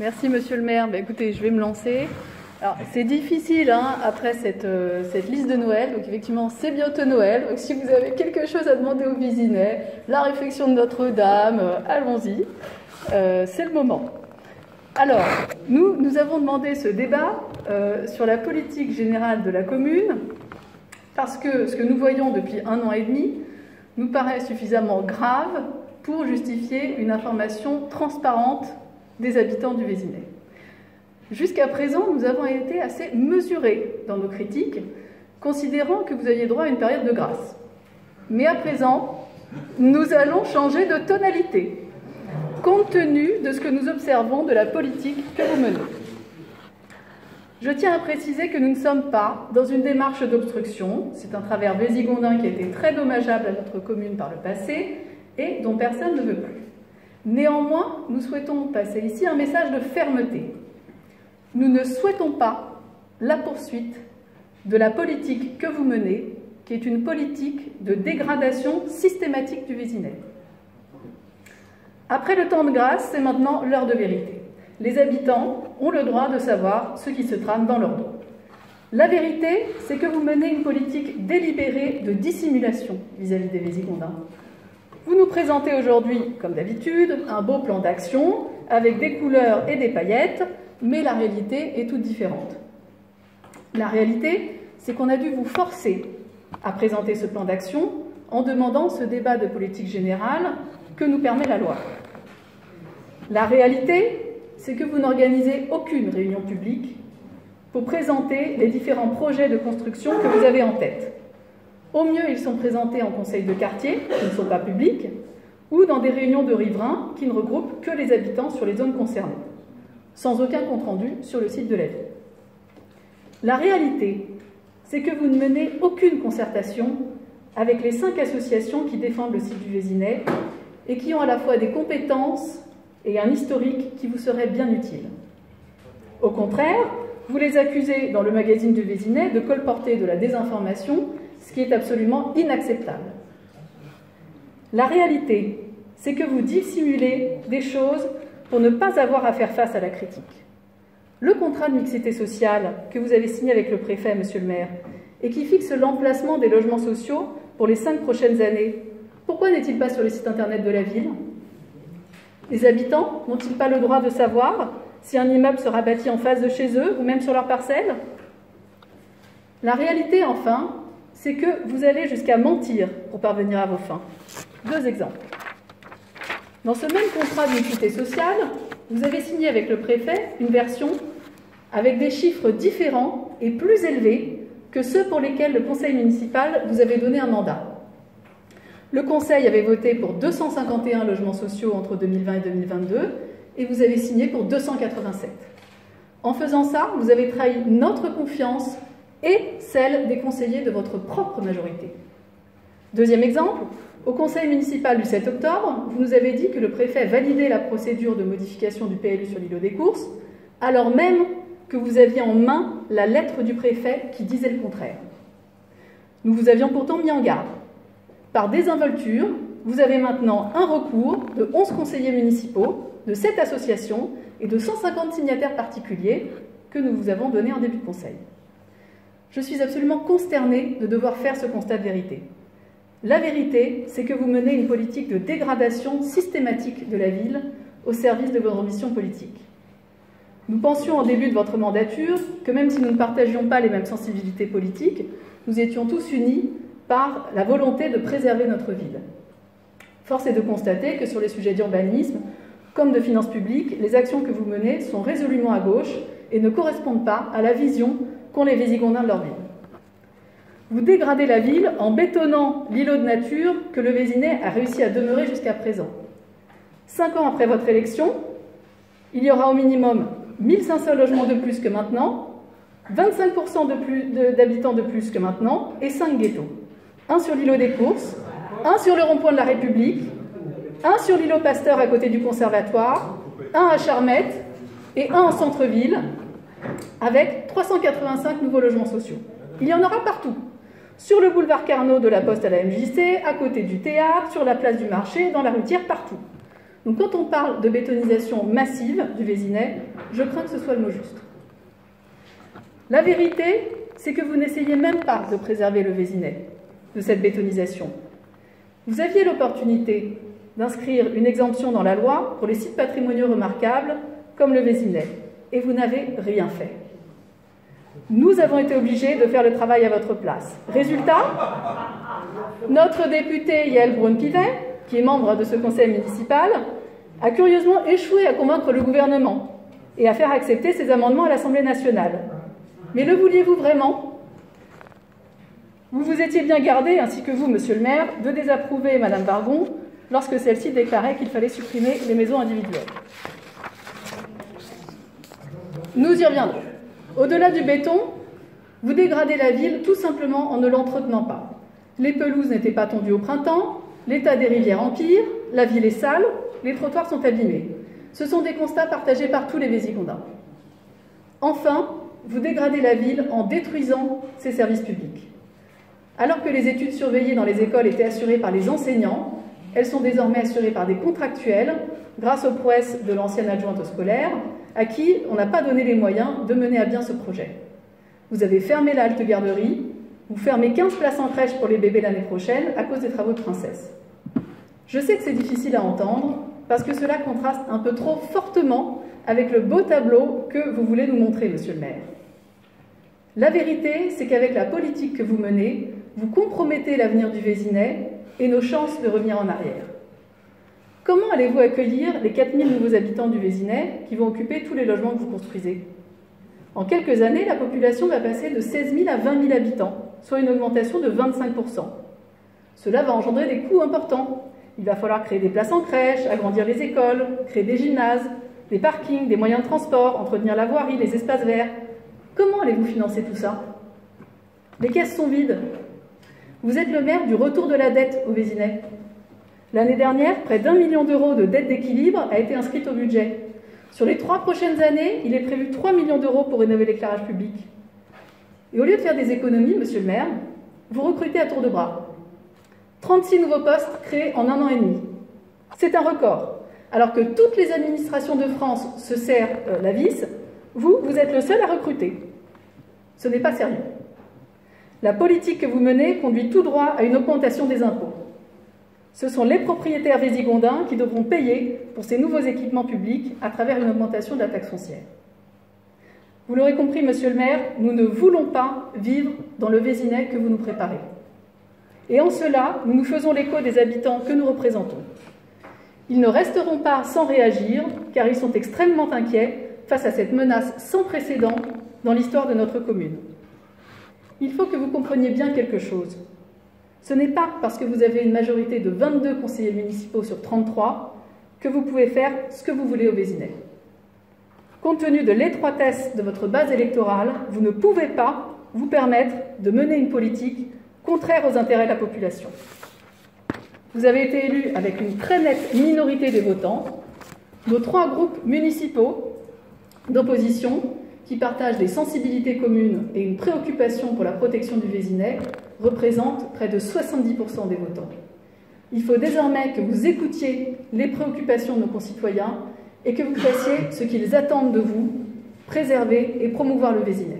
Merci, monsieur le maire. Écoutez, je vais me lancer. Alors, c'est difficile après cette liste de Noël. Donc, effectivement, c'est bientôt Noël. Donc, si vous avez quelque chose à demander aux Vézinais, la réfection de Notre-Dame, allons-y. C'est le moment. Alors, nous avons demandé ce débat sur la politique générale de la commune parce que ce que nous voyons depuis 1 an et demi nous paraît suffisamment grave pour justifier une information transparente des habitants du Vésinet. Jusqu'à présent, nous avons été assez mesurés dans nos critiques, considérant que vous aviez droit à une période de grâce. Mais à présent, nous allons changer de tonalité, compte tenu de ce que nous observons de la politique que vous menez. Je tiens à préciser que nous ne sommes pas dans une démarche d'obstruction. C'est un travers vésigondin qui a été très dommageable à notre commune par le passé et dont personne ne veut plus. Néanmoins, nous souhaitons passer ici un message de fermeté. Nous ne souhaitons pas la poursuite de la politique que vous menez, qui est une politique de dégradation systématique du Vésinet. Après le temps de grâce, c'est maintenant l'heure de vérité. Les habitants ont le droit de savoir ce qui se trame dans leur dos. La vérité, c'est que vous menez une politique délibérée de dissimulation vis-à-vis des Vésigondins. Vous nous présentez aujourd'hui, comme d'habitude, un beau plan d'action avec des couleurs et des paillettes, mais la réalité est toute différente. La réalité, c'est qu'on a dû vous forcer à présenter ce plan d'action en demandant ce débat de politique générale que nous permet la loi. La réalité, c'est que vous n'organisez aucune réunion publique pour présenter les différents projets de construction que vous avez en tête. Au mieux, ils sont présentés en conseil de quartier, qui ne sont pas publics, ou dans des réunions de riverains qui ne regroupent que les habitants sur les zones concernées, sans aucun compte-rendu sur le site de la ville. La réalité, c'est que vous ne menez aucune concertation avec les 5 associations qui défendent le site du Vésinet et qui ont à la fois des compétences et un historique qui vous serait bien utile. Au contraire, vous les accusez dans le magazine du Vésinet de colporter de la désinformation, ce qui est absolument inacceptable. La réalité, c'est que vous dissimulez des choses pour ne pas avoir à faire face à la critique. Le contrat de mixité sociale que vous avez signé avec le préfet, monsieur le maire, et qui fixe l'emplacement des logements sociaux pour les 5 prochaines années, pourquoi n'est-il pas sur le site internet de la ville? Les habitants n'ont-ils pas le droit de savoir si un immeuble sera bâti en face de chez eux ou même sur leur parcelle? La réalité, enfin, c'est que vous allez jusqu'à mentir pour parvenir à vos fins. 2 exemples. Dans ce même contrat de mixité sociale, vous avez signé avec le préfet une version avec des chiffres différents et plus élevés que ceux pour lesquels le conseil municipal vous avait donné un mandat. Le conseil avait voté pour 251 logements sociaux entre 2020 et 2022 et vous avez signé pour 287. En faisant ça, vous avez trahi notre confiance et celle des conseillers de votre propre majorité. 2e exemple, au conseil municipal du 7 octobre, vous nous avez dit que le préfet validait la procédure de modification du PLU sur l'îlot des courses, alors même que vous aviez en main la lettre du préfet qui disait le contraire. Nous vous avions pourtant mis en garde. Par désinvolture, vous avez maintenant un recours de 11 conseillers municipaux, de 7 associations et de 150 signataires particuliers que nous vous avons donnés en début de conseil. Je suis absolument consternée de devoir faire ce constat de vérité. La vérité, c'est que vous menez une politique de dégradation systématique de la ville au service de vos ambitions politiques. Nous pensions en début de votre mandature que même si nous ne partagions pas les mêmes sensibilités politiques, nous étions tous unis par la volonté de préserver notre ville. Force est de constater que sur les sujets d'urbanisme, comme de finances publiques, les actions que vous menez sont résolument à gauche et ne correspondent pas à la vision qu'ont les Vésigondins de leur ville. Vous dégradez la ville en bétonnant l'îlot de nature que le Vésinet a réussi à demeurer jusqu'à présent. 5 ans après votre élection, il y aura au minimum 1500 logements de plus que maintenant, 25% d'habitants de plus que maintenant et 5 ghettos. Un sur l'îlot des courses, un sur le rond-point de la République, un sur l'îlot Pasteur à côté du conservatoire, un à Charmette et un en centre-ville, avec 385 nouveaux logements sociaux. Il y en aura partout. Sur le boulevard Carnot de la Poste à la MJC, à côté du théâtre, sur la place du marché, dans la rue Thiers, partout. Donc quand on parle de bétonisation massive du Vésinet, je crains que ce soit le mot juste. La vérité, c'est que vous n'essayez même pas de préserver le Vésinet de cette bétonisation. Vous aviez l'opportunité d'inscrire une exemption dans la loi pour les sites patrimoniaux remarquables comme le Vésinet, et vous n'avez rien fait. Nous avons été obligés de faire le travail à votre place. Résultat, notre députée Yael Braun-Pivet, qui est membre de ce conseil municipal, a curieusement échoué à convaincre le gouvernement et à faire accepter ces amendements à l'Assemblée nationale. Mais le vouliez-vous vraiment? Vous vous étiez bien gardé, ainsi que vous, monsieur le maire, de désapprouver Madame Bargon lorsque celle-ci déclarait qu'il fallait supprimer les maisons individuelles. Nous y reviendrons. Au-delà du béton, vous dégradez la ville tout simplement en ne l'entretenant pas. Les pelouses n'étaient pas tondues au printemps, l'état des rivières empire, la ville est sale, les trottoirs sont abîmés. Ce sont des constats partagés par tous les Vésigondins. Enfin, vous dégradez la ville en détruisant ses services publics. Alors que les études surveillées dans les écoles étaient assurées par les enseignants, elles sont désormais assurées par des contractuels, grâce aux prouesses de l'ancienne adjointe au scolaire, à qui on n'a pas donné les moyens de mener à bien ce projet. Vous avez fermé la halte garderie, vous fermez 15 places en crèche pour les bébés l'année prochaine à cause des travaux de Princesse. Je sais que c'est difficile à entendre, parce que cela contraste un peu trop fortement avec le beau tableau que vous voulez nous montrer, monsieur le maire. La vérité, c'est qu'avec la politique que vous menez, vous compromettez l'avenir du Vésinet et nos chances de revenir en arrière. Comment allez-vous accueillir les 4000 nouveaux habitants du Vésinet qui vont occuper tous les logements que vous construisez? En quelques années, la population va passer de 16 000 à 20 000 habitants, soit une augmentation de 25%. Cela va engendrer des coûts importants. Il va falloir créer des places en crèche, agrandir les écoles, créer des gymnases, des parkings, des moyens de transport, entretenir la voirie, les espaces verts. Comment allez-vous financer tout ça? Les caisses sont vides. Vous êtes le maire du retour de la dette au Vésinet. L'année dernière, près d'1 million d'euros de dette d'équilibre a été inscrite au budget. Sur les 3 prochaines années, il est prévu 3 millions d'euros pour rénover l'éclairage public. Et au lieu de faire des économies, monsieur le maire, vous recrutez à tour de bras. 36 nouveaux postes créés en 1 an et demi. C'est un record. Alors que toutes les administrations de France se serrent la vis, vous êtes le seul à recruter. Ce n'est pas sérieux. La politique que vous menez conduit tout droit à une augmentation des impôts. Ce sont les propriétaires vésigondins qui devront payer pour ces nouveaux équipements publics à travers une augmentation de la taxe foncière. Vous l'aurez compris, monsieur le maire, nous ne voulons pas vivre dans le Vésinet que vous nous préparez. Et en cela, nous nous faisons l'écho des habitants que nous représentons. Ils ne resteront pas sans réagir, car ils sont extrêmement inquiets face à cette menace sans précédent dans l'histoire de notre commune. Il faut que vous compreniez bien quelque chose. Ce n'est pas parce que vous avez une majorité de 22 conseillers municipaux sur 33 que vous pouvez faire ce que vous voulez au Vésinet. Compte tenu de l'étroitesse de votre base électorale, vous ne pouvez pas vous permettre de mener une politique contraire aux intérêts de la population. Vous avez été élu avec une très nette minorité des votants. Nos 3 groupes municipaux d'opposition, qui partagent des sensibilités communes et une préoccupation pour la protection du Vésinet, représentent près de 70% des votants. Il faut désormais que vous écoutiez les préoccupations de nos concitoyens et que vous fassiez ce qu'ils attendent de vous, préserver et promouvoir le Vésinet.